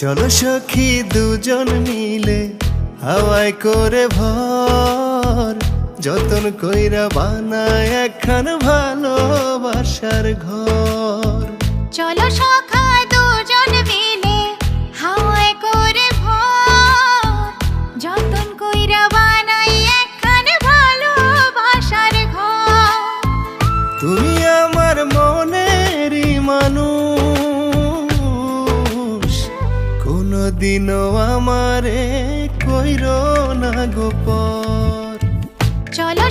চলো সখী দুজন মিলে হাওয়ায় করে ভর, যতন কইরা বানায় একখান ভালোবাসার ঘর। চলো সখা দুজন মিলে হাওয়ায় করে ভর, যতন কইরা বানাই একখান ভালোবাসার ঘর। তুমি আমার মনেরই মানুষ, কোনদিনও আমারে কইরো না গোপন। চলো